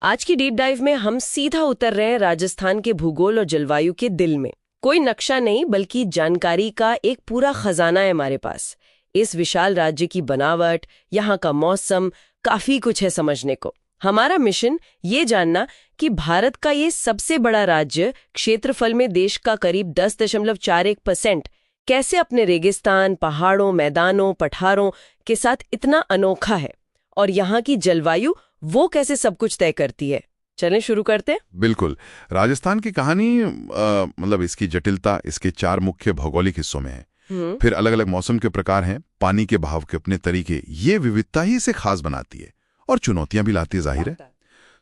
आज की deep dive में हम सीधा उतर रहे हैं राजस्थान के भूगोल और जलवायु के दिल में। कोई नक्शा नहीं बल्कि जानकारी का एक पूरा खजाना है हमारे पास। इस विशाल राज्य की बनावट, यहाँ का मौसम, काफी कुछ है समझने को। हमारा मिशन ये जानना कि भारत का ये सबसे बड़ा राज्य क्षेत्रफल में देश का करीब 10.41% कैसे अपने रेगिस्तान, पहाड़ों, मैदानों, पठारों के साथ इतना अनोखा है, और यहाँ की जलवायु वो कैसे सब कुछ तय करती है। चलें शुरू करते हैं। बिल्कुल। राजस्थान की कहानी मतलब इसकी जटिलता इसके 4 मुख्य भौगोलिक हिस्सों में है। फिर अलग अलग मौसम के प्रकार हैं, पानी के बहाव के अपने तरीके, ये विविधता ही इसे खास बनाती है और चुनौतियां भी लाती है, जाहिर है।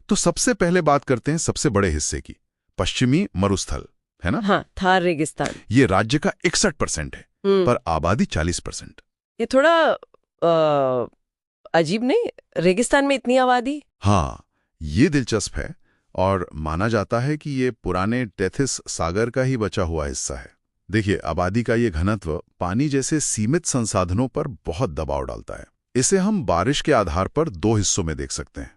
तो सबसे पहले बात करते हैं सबसे बड़े हिस्से की, पश्चिमी मरुस्थल, है ना? हाँ, थार रेगिस्तान। ये राज्य का 61% है, पर आबादी 40%। ये थोड़ा अजीब नहीं, रेगिस्तान में इतनी आबादी? हाँ, ये दिलचस्प है और माना जाता है कि ये पुराने टेथिस सागर का ही बचा हुआ हिस्सा है। देखिए, आबादी का ये घनत्व पानी जैसे सीमित संसाधनों पर बहुत दबाव डालता है। इसे हम बारिश के आधार पर 2 हिस्सों में देख सकते हैं।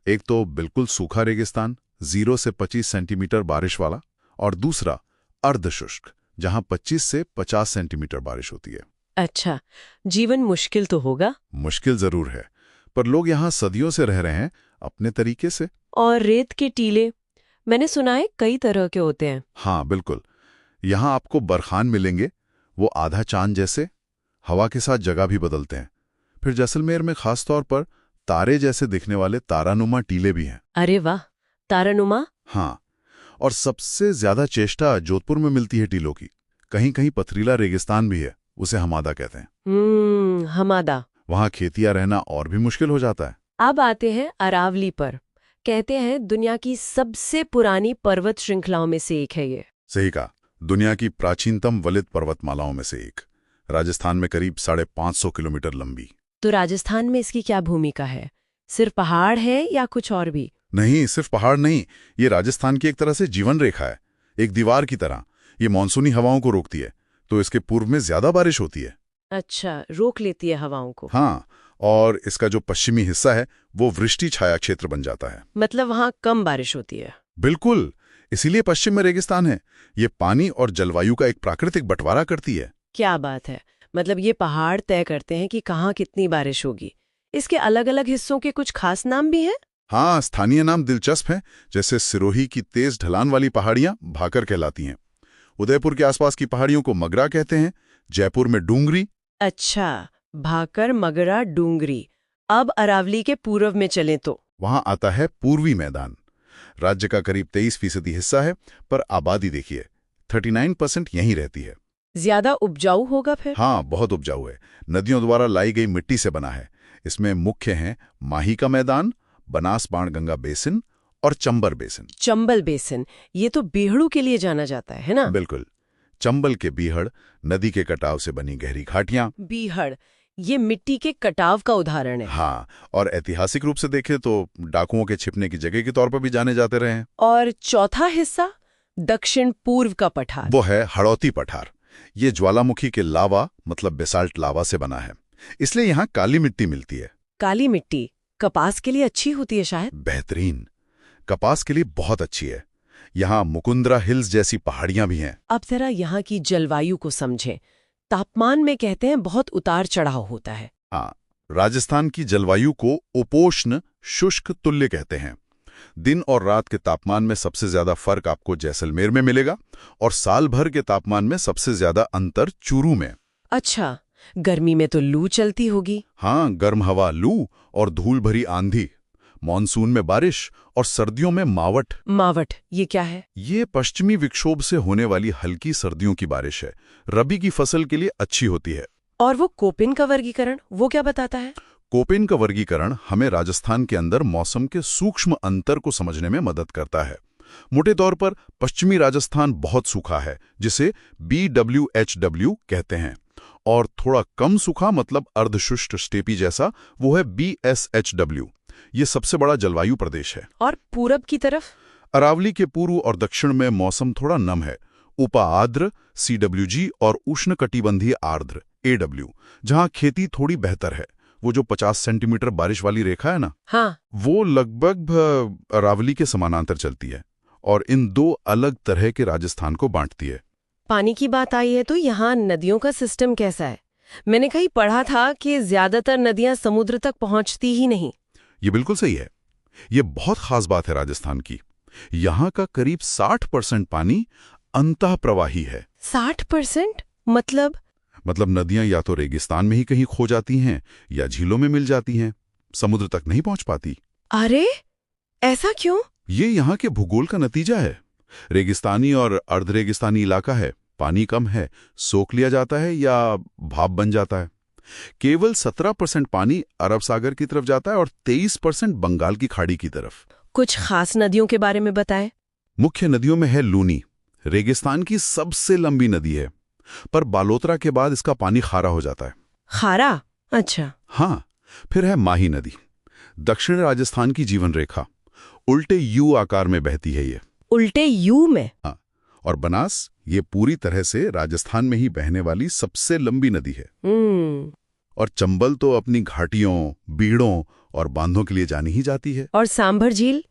एक तो बिल्कुल सूखा रेगिस्तान, 0 से 25 सेंटीमीटर बारिश वाला, और दूसरा अर्धशुष्क, जहां 25 से 50 सेंटीमीटर बारिश होती है। अच्छा, जीवन मुश्किल तो होगा? मुश्किल जरूर है, पर लोग यहाँ सदियों से रह रहे हैं अपने तरीके से। और रेत के टीले, मैंने सुना है कई तरह के होते हैं। हाँ बिल्कुल, यहाँ आपको बरखान मिलेंगे, वो आधा चांद जैसे, हवा के साथ जगह भी बदलते हैं। फिर जैसलमेर में खासतौर पर तारे जैसे दिखने वाले तारानुमा टीले भी हैं। अरे वाह, तारानुमा? हाँ, और सबसे ज्यादा चेष्टा जोधपुर में मिलती है टीलों की। कहीं कहीं पथरीला रेगिस्तान भी है, उसे हमादा कहते हैं। हमादा। वहां खेतियां रहना और भी मुश्किल हो जाता है। अब आते हैं अरावली पर। कहते हैं दुनिया की सबसे पुरानी पर्वत श्रृंखलाओं में से एक है ये। सही कहा, दुनिया की प्राचीनतम वलित पर्वतमालाओं में से एक। राजस्थान में करीब 550 किलोमीटर लंबी। तो राजस्थान में इसकी क्या भूमिका है? सिर्फ पहाड़ है या कुछ और भी? नहीं, सिर्फ पहाड़ नहीं, ये राजस्थान की एक तरह से जीवन रेखा है, एक दीवार की तरह। ये मानसूनी हवाओं को रोकती है, तो इसके पूर्व में ज्यादा बारिश होती है। अच्छा, रोक लेती है हवाओं को। हाँ, और इसका जो पश्चिमी हिस्सा है वो वृष्टि छाया क्षेत्र बन जाता है। मतलब वहाँ कम बारिश होती है। बिल्कुल, इसीलिए पश्चिम में रेगिस्तान है। ये पानी और जलवायु का एक प्राकृतिक बंटवारा करती है। क्या बात है, मतलब ये पहाड़ तय करते हैं कि कहाँ कितनी बारिश होगी। इसके अलग अलग हिस्सों के कुछ खास नाम भी हैं? हाँ, स्थानीय नाम दिलचस्प हैं। जैसे सिरोही की तेज ढलान वाली पहाड़ियां भाकर कहलाती हैं। उदयपुर के आसपास की पहाड़ियों को मगरा कहते हैं। जयपुर में डूंगरी। अच्छा, भाकर, मगरा, डूंगरी। अब अरावली के पूर्व में चलें तो वहां आता है पूर्वी मैदान। राज्य का करीब 23% हिस्सा है, पर आबादी देखिए 39% यहीं रहती है। ज्यादा उपजाऊ होगा फिर? हाँ, बहुत उपजाऊ है। नदियों द्वारा लाई गई मिट्टी से बना है। इसमें मुख्य हैं माही का मैदान, बनास बाणगंगा बेसिन और चंबल बेसिन। चंबल बेसिन, ये तो बीहड़ू के लिए जाना जाता है ना? बिल्कुल, चंबल के बीहड़, नदी के कटाव से बनी गहरी घाटियां। बीहड़, ये मिट्टी के कटाव का उदाहरण है। हाँ, और ऐतिहासिक रूप से देखें तो डाकुओं के छिपने की जगह के तौर पर भी जाने जाते रहे हैं। और चौथा हिस्सा, दक्षिण पूर्व का पठार, वो है हड़ौती पठार। ये ज्वालामुखी के लावा मतलब बेसाल्ट लावा से बना है, इसलिए यहाँ काली मिट्टी मिलती है। काली मिट्टी कपास के लिए अच्छी होती है शायद? बेहतरीन, कपास के लिए बहुत अच्छी है। यहाँ मुकुंदरा हिल्स जैसी पहाड़ियां भी हैं। अब जरा यहाँ की जलवायु को समझें। तापमान में कहते हैं बहुत उतार चढ़ाव होता है। हाँ, राजस्थान की जलवायु को उपोष्ण शुष्क तुल्य कहते हैं। दिन और रात के तापमान में सबसे ज्यादा फर्क आपको जैसलमेर में मिलेगा, और साल भर के तापमान में सबसे ज्यादा अंतर चूरू में। अच्छा, गर्मी में तो लू चलती होगी? हाँ, गर्म हवा, लू और धूल भरी आंधी। मॉनसून में बारिश और सर्दियों में मावट। मावट, ये क्या है? ये पश्चिमी विक्षोभ से होने वाली हल्की सर्दियों की बारिश है। रबी की फसल के लिए अच्छी होती है। और वो कोपेन का वर्गीकरण, वो क्या बताता है? कोपेन का वर्गीकरण हमें राजस्थान के अंदर मौसम के सूक्ष्म अंतर को समझने में मदद करता है। मोटे तौर पर पश्चिमी राजस्थान बहुत सूखा है, जिसे BWHW कहते हैं, और थोड़ा कम सूखा मतलब अर्धशुष्क स्टेपी जैसा, वो है BSHW। ये सबसे बड़ा जलवायु प्रदेश है। और पूरब की तरफ? अरावली के पूर्व और दक्षिण में मौसम थोड़ा नम है। उपा आर्द्र CWG और उष्णकटिबंधीय आर्द्र AW, जहां खेती थोड़ी बेहतर है। वो जो 50 सेंटीमीटर बारिश वाली रेखा है ना, हाँ, वो लगभग अरावली के समानांतर चलती है और इन दो अलग तरह के राजस्थान को बांटती है। पानी की बात आई है तो यहाँ नदियों का सिस्टम कैसा है? मैंने कहीं पढ़ा था कि ज्यादातर नदियां समुद्र तक पहुंचती ही नहीं। ये बिल्कुल सही है। ये बहुत खास बात है राजस्थान की। यहाँ का करीब 60% पानी अंतः प्रवाही है। 60%? मतलब नदियां या तो रेगिस्तान में ही कहीं खो जाती हैं या झीलों में मिल जाती हैं, समुद्र तक नहीं पहुंच पाती। अरे ऐसा क्यों? ये यहाँ के भूगोल का नतीजा है। रेगिस्तानी और अर्धरेगिस्तानी इलाका है, पानी कम है, सोख लिया जाता है या भाप बन जाता है। केवल 17% पानी अरब सागर की तरफ जाता है और 23% बंगाल की खाड़ी की तरफ। कुछ खास नदियों के बारे में बताएं। मुख्य नदियों में है लूनी, रेगिस्तान की सबसे लंबी नदी है, पर बालोतरा के बाद इसका पानी खारा हो जाता है। खारा? अच्छा। हाँ, फिर है माही नदी, दक्षिण राजस्थान की जीवन रेखा, उल्टे यू आकार में बहती है ये। उल्टे यू में? हाँ, और बनास, ये पूरी तरह से राजस्थान में ही बहने वाली सबसे लंबी नदी है। और चंबल तो अपनी घाटियों, बीड़ों और बांधों के लिए जानी ही जाती है। और सांभर झील,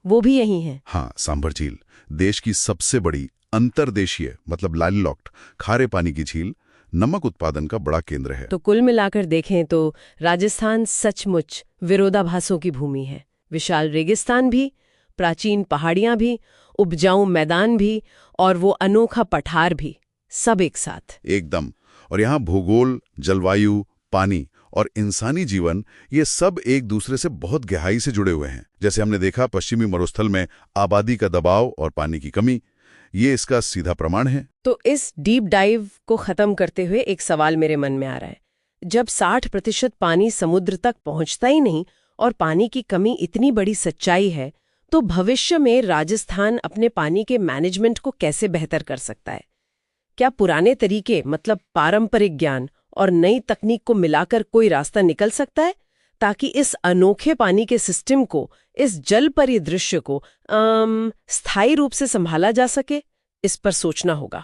वो भी यही है? हाँ, सांभर झील देश की सबसे बड़ी अंतर्देशीय लैंडलॉक्ड खारे पानी की झील, नमक उत्पादन का बड़ा केंद्र है। तो कुल मिलाकर देखें तो राजस्थान सचमुच विरोधाभासों की भूमि है। विशाल रेगिस्तान भी, प्राचीन पहाड़ियां भी, उपजाऊ मैदान भी और वो अनोखा पठार भी, सब एक साथ। एकदम। और यहाँ भूगोल, जलवायु, पानी और इंसानी जीवन, ये सब एक दूसरे से बहुत गहराई से जुड़े हुए हैं। जैसे हमने देखा पश्चिमी मरुस्थल में आबादी का दबाव और पानी की कमी, ये इसका सीधा प्रमाण है। तो इस डीप डाइव को खत्म करते हुए एक सवाल मेरे मन में आ रहा है। जब 60% पानी समुद्र तक पहुंचता ही नहीं और पानी की कमी इतनी बड़ी सच्चाई है, तो भविष्य में राजस्थान अपने पानी के मैनेजमेंट को कैसे बेहतर कर सकता है? क्या पुराने तरीके पारंपरिक ज्ञान और नई तकनीक को मिलाकर कोई रास्ता निकल सकता है ताकि इस अनोखे पानी के सिस्टम को, इस जल परिदृश्य को स्थायी रूप से संभाला जा सके? इस पर सोचना होगा।